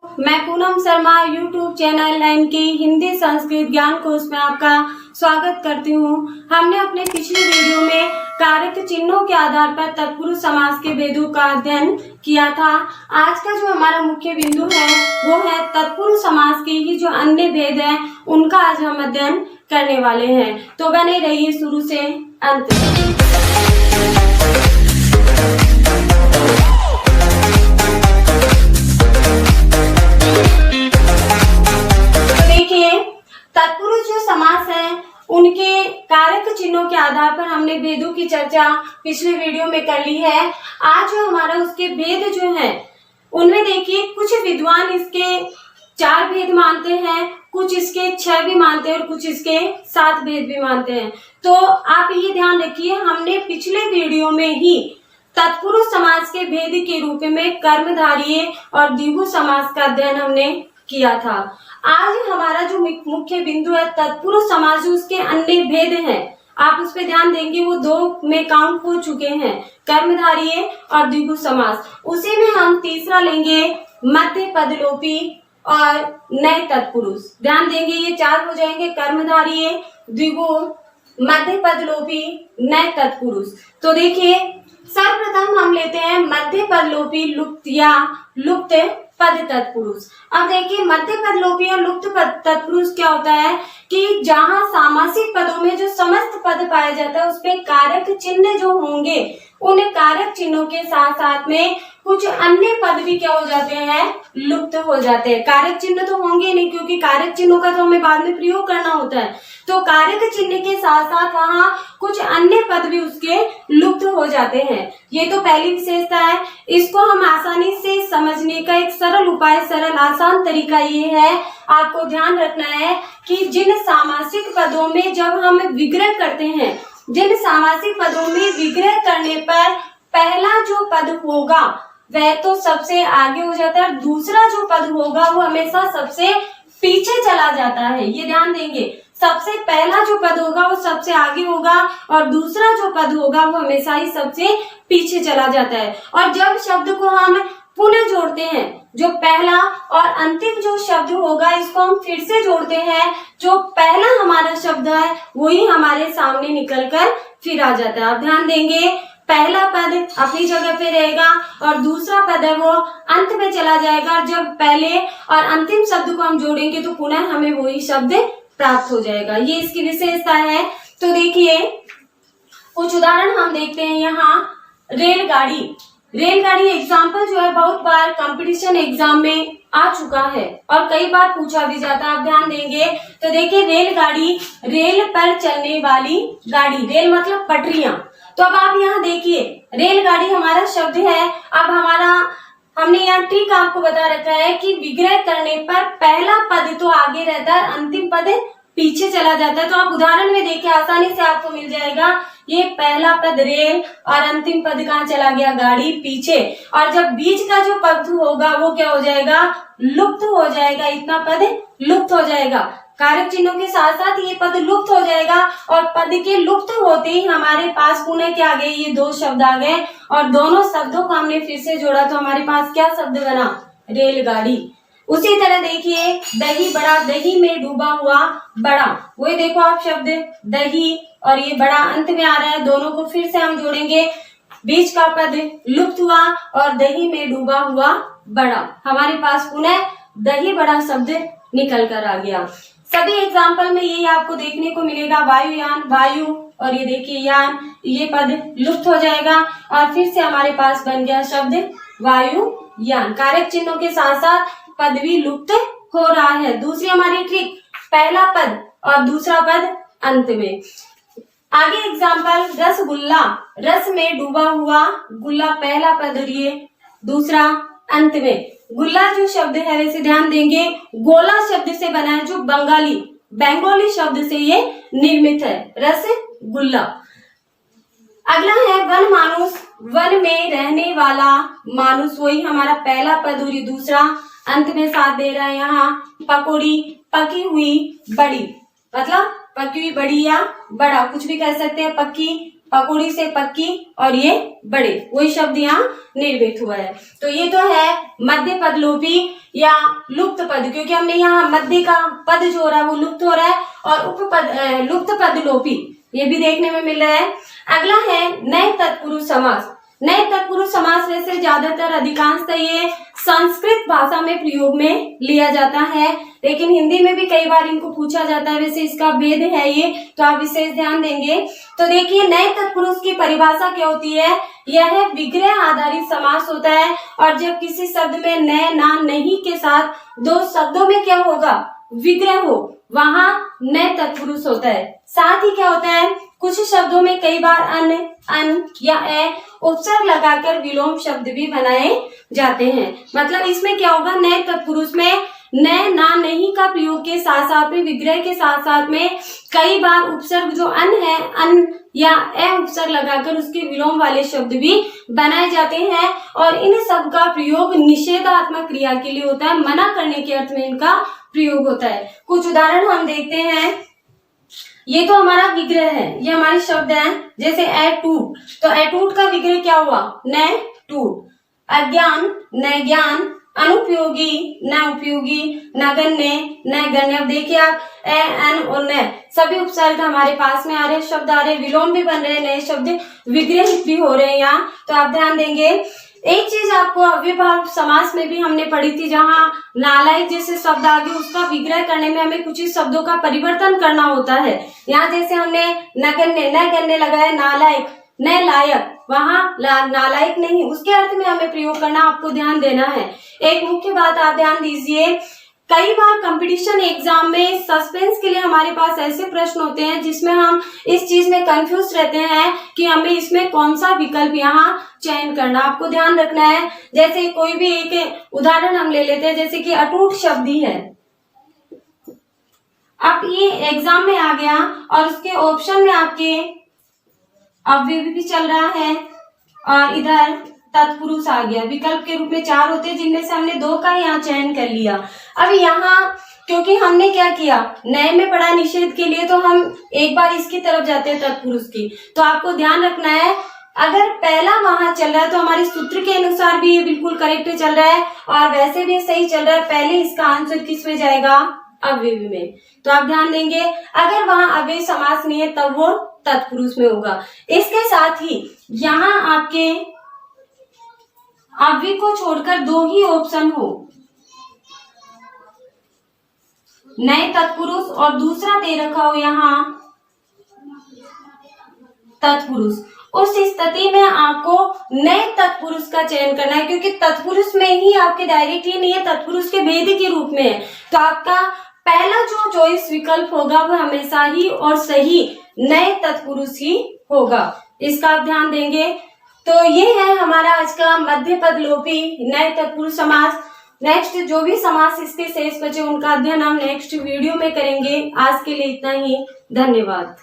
मैं Poonam Sharma YouTube channel line की हिंदी संस्कृत ज्ञान कोर्स में आपका स्वागत करती हूँ। हमने अपने पिछली वीडियो में कारक चिन्हों के आधार पर तत्पुरुष समास के भेदों का अध्ययन किया था। आज का जो हमारा मुख्य बिंदु है वो है तत्पुरुष समास के ही जो अन्य भेद हैं उनका आज हम अध्ययन करने वाले हैं। तो बने रहिए शुरू से अंत तक। तत्पुरुष जो समास है उनके कारक चिन्हों के आधार पर हमने भेदों की चर्चा पिछले वीडियो में कर ली है। आज जो हमारा उसके भेद जो है उनमें देखिए कुछ विद्वान इसके 4 भेद मानते हैं, कुछ इसके 6 भी मानते हैं और कुछ इसके 7 भेद भी मानते हैं। तो आप ये ध्यान रखिए, हमने पिछले वीडियो में ही तत्पुरुष समास के भेद के रूप में कर्मधारय और द्विगु समास का अध्ययन हमने किया था। आज हमारा जो मुख्य बिंदु है तत्पुरुष समास जो उसके अन्य भेद हैं, आप उस पर ध्यान देंगे, वो 2 में काउंट हो चुके हैं, कर्मधारय और द्विगु समास। उसी में हम तीसरा लेंगे मध्य पदलोपी और नए तत्पुरुष। ध्यान देंगे ये 4 हो जाएंगे, कर्मधारय, द्विगु, मध्य पदलोपी, नए तत्पुरुष। तो देखिए सर्वप्रथम हम लेते हैं मध्य पदलोपी लुप्त या लुप्त पद तत्पुरुष। अब देखिए मध्य पदलोपी और लुप्त पद तत्पुरुष क्या होता है कि जहां सामासिक पदों में जो समस्त पद पाया जाता है उसपे कारक चिन्ह जो होंगे उन कारक चिन्हों के साथ साथ में कुछ अन्य पद भी क्या हो जाते हैं, लुप्त हो जाते हैं। कारक चिन्ह तो होंगे नहीं क्योंकि कारक चिन्हों का तो हमें बाद में प्रयोग करना होता है, तो कारक चिन्ह के साथ साथ वहाँ कुछ अन्य पद भी उसके लुप्त हो जाते हैं। ये तो पहली विशेषता है। इसको हम आसानी से समझने का एक सरल उपाय, सरल आसान तरीका ये है, आपको ध्यान रखना है कि जिन सामासिक पदों में जब हम विग्रह करते हैं, जिन सामासिक पदों में विग्रह करने पर पहला जो पद होगा वह तो सबसे आगे हो जाता है और दूसरा जो पद होगा वो हमेशा सबसे पीछे चला जाता है। ये ध्यान देंगे, सबसे पहला जो पद होगा वो सबसे आगे होगा और दूसरा जो पद होगा वो हमेशा ही सबसे पीछे चला जाता है। और जब शब्द को हम पुनः जोड़ते हैं, जो पहला और अंतिम जो शब्द होगा इसको हम फिर से जोड़ते हैं, जो पहला हमारा शब्द है वही हमारे सामने निकलकर फिर आ जाता है। आप ध्यान देंगे, पहला पद अपनी जगह पे रहेगा और दूसरा पद है वो अंत में चला जाएगा और जब पहले और अंतिम शब्द को हम जोड़ेंगे तो पुनः हमें वही शब्द प्राप्त हो जाएगा। ये इसकी विशेषता है। तो देखिए कुछ उदाहरण हम देखते हैं यहाँ। रेलगाड़ी, रेलगाड़ी एग्जाम्पल जो है बहुत बार कंपटीशन एग्जाम में आ चुका है और कई बार पूछा भी जाता है। आप ध्यान देंगे तो देखिए रेलगाड़ी, रेल पर चलने वाली गाड़ी, रेल मतलब पटरियां। तो अब आप यहाँ देखिए रेलगाड़ी हमारा शब्द है। अब हमने यहाँ ट्रिक आपको बता रखा है कि विग्रह करने पर पहला पद तो आगे रहता है, अंतिम पद पीछे चला जाता है। तो आप उदाहरण में देखिए आसानी से आपको मिल जाएगा, ये पहला पद रेल और अंतिम पद कहाँ चला गया, गाड़ी, पीछे। और जब बीच का जो पद होगा वो क्या हो जाएगा, लुप्त हो जाएगा, इतना पद लुप्त हो जाएगा। कारक चिन्हों के साथ साथ ये पद लुप्त हो जाएगा और पद के लुप्त होते ही हमारे पास पुनः क्या आ गए, ये 2 शब्द आ गए और दोनों शब्दों को हमने फिर से जोड़ा तो हमारे पास क्या शब्द बना, रेलगाड़ी। उसी तरह देखिए दही बड़ा, दही में डूबा हुआ बड़ा, वही देखो आप शब्द दही और ये बड़ा अंत में आ रहा है, दोनों को फिर से हम जोड़ेंगे, बीच का पद लुप्त हुआ और दही में डूबा हुआ बड़ा, हमारे पास पुनः दही बड़ा शब्द निकल कर आ गया। सभी एग्जाम्पल में यही आपको देखने को मिलेगा, वायुयान, वायु और ये देखिए यान, ये पद लुप्त हो जाएगा और फिर से हमारे पास बन गया शब्द वायुयान। कारक चिन्हों के साथ साथ पद भी लुप्त हो रहा है। दूसरी हमारी ट्रिक, पहला पद और दूसरा पद अंत में। आगे एग्जाम्पल, रसगुल्ला, रस में डूबा हुआ गुल्ला, पहला पद और ये दूसरा अंत में। गुल्ला जो शब्द है वैसे ध्यान देंगे गोला शब्द से बना है, जो बंगाली शब्द से ये निर्मित है, रसगुल्ला। अगला है वन मानुष, वन में रहने वाला मानुष, वही हमारा पहला पद और दूसरा अंत में साथ दे रहा है यहाँ। पकौड़ी, पकी हुई बड़ी, मतलब पकी हुई बड़ी या बड़ा कुछ भी कह सकते हैं, पक्की पकौड़ी से पक्की और ये बड़े, वही शब्द यहाँ निर्मित हुआ है। तो ये तो है मध्य पद लोपी या लुप्त पद, क्योंकि हमने यहाँ मध्य का पद जो हो रहा है वो लुप्त हो रहा है, और उपपद लुप्त पद लोपी ये भी देखने में मिल रहा है। अगला है नए तत्पुरुष समास। नए तत्पुरुष समास वैसे ज्यादातर अधिकांशतः ये संस्कृत भाषा में प्रयोग में लिया जाता है, लेकिन हिंदी में भी कई बार इनको पूछा जाता है। वैसे इसका भेद है ये, तो आप विशेष ध्यान देंगे। तो देखिए नए तत्पुरुष की परिभाषा क्या होती है, यह विग्रह आधारित समास होता है, और जब किसी शब्द में नए, ना, नहीं के साथ दो शब्दों में क्या होगा, विग्रह हो, वहां नए तत्पुरुष होता है। साथ ही क्या होता है, कुछ शब्दों में कई बार अन, अन या ए उपसर्ग लगाकर विलोम शब्द भी बनाए जाते हैं। मतलब इसमें क्या होगा, नए तत्पुरुष में नए, ना, नहीं का प्रयोग के साथ साथ में विग्रह के साथ साथ में कई बार उपसर्ग जो अन है, अन या ए उपसर्ग लगाकर उसके विलोम वाले शब्द भी बनाए जाते हैं, और इन सब का प्रयोग निषेधात्मक क्रिया के लिए होता है, मना करने के अर्थ में इनका प्रयोग होता है। कुछ उदाहरण हम देखते हैं। ये तो हमारा विग्रह है, ये हमारे शब्द हैं, जैसे अटूट, तो अटूट का विग्रह क्या हुआ, न टूट। अज्ञान, न ज्ञान। अनुपयोगी, न उपयोगी। नगण्य, न गण्य। अब देखिए आप ए, एन और न सभी उपसर्ग हमारे पास में आ रहे, शब्द आ रहे, विलोम भी बन रहे, नए शब्द विग्रहित भी हो रहे हैं यहाँ, तो आप ध्यान देंगे। एक चीज आपको अव्ययभाव समास में भी हमने पढ़ी थी, जहाँ नालायक जैसे शब्द आ गए, उसका विग्रह करने में हमें कुछ ही शब्दों का परिवर्तन करना होता है। यहाँ जैसे हमने नगण्य, न गण्य लगाया, नालायक, न लायक, वहां नालायक नहीं, उसके अर्थ में हमें प्रयोग करना, आपको ध्यान देना है। एक मुख्य बात आप ध्यान दीजिए, कई बार कंपटीशन एग्जाम में सस्पेंस के लिए हमारे पास ऐसे प्रश्न होते हैं जिसमें हम इस चीज में कंफ्यूज रहते हैं कि हमें इसमें कौन सा विकल्प यहाँ चयन करना, आपको ध्यान रखना है। जैसे कोई भी एक उदाहरण हम ले लेते हैं, जैसे कि अटूट शब्द ही है। अब ये एग्जाम में आ गया और उसके ऑप्शन में आपके अव्यय भी चल रहा है, और इधर तत्पुरुष आ गया। विकल्प के रूप में 4 होते हैं, जिनमें से हमने 2 का यहाँ चयन कर लिया। अब यहाँ क्योंकि हमने क्या किया, नए में पढ़ा निषेध के लिए, तो हम एक बार इसकी तरफ जाते हैं तत्पुरुष की। तो आपको ध्यान रखना है, अगर पहला वहां चल रहा है तो हमारे सूत्र के अनुसार भी ये बिल्कुल करेक्ट चल रहा है, और वैसे भी सही चल रहा है। पहले इसका आंसर किस में जाएगा, अव्यय में। तो आप ध्यान देंगे, अगर वहां अव्यय समास नहीं है तब वो तत्पुरुष में होगा। इसके साथ ही यहाँ आपके अव्यय को छोड़कर 2 ही ऑप्शन हो, नए तत्पुरुष और दूसरा दे रखा हो यहाँ तत्पुरुष, उस स्थिति में आपको नए तत्पुरुष का चयन करना है, क्योंकि तत्पुरुष में ही आपके डायरेक्ट ही नहीं है, तत्पुरुष के भेद के रूप में है। तो आपका पहला जो चॉइस विकल्प होगा वो हमेशा ही और सही नए तत्पुरुष ही होगा, इसका आप ध्यान देंगे। तो ये है हमारा आज का मध्य पद लोपी नए तत्पुरुष समास। नेक्स्ट जो भी समास इसके शेष बचे उनका अध्ययन हम नेक्स्ट वीडियो में करेंगे। आज के लिए इतना ही, धन्यवाद।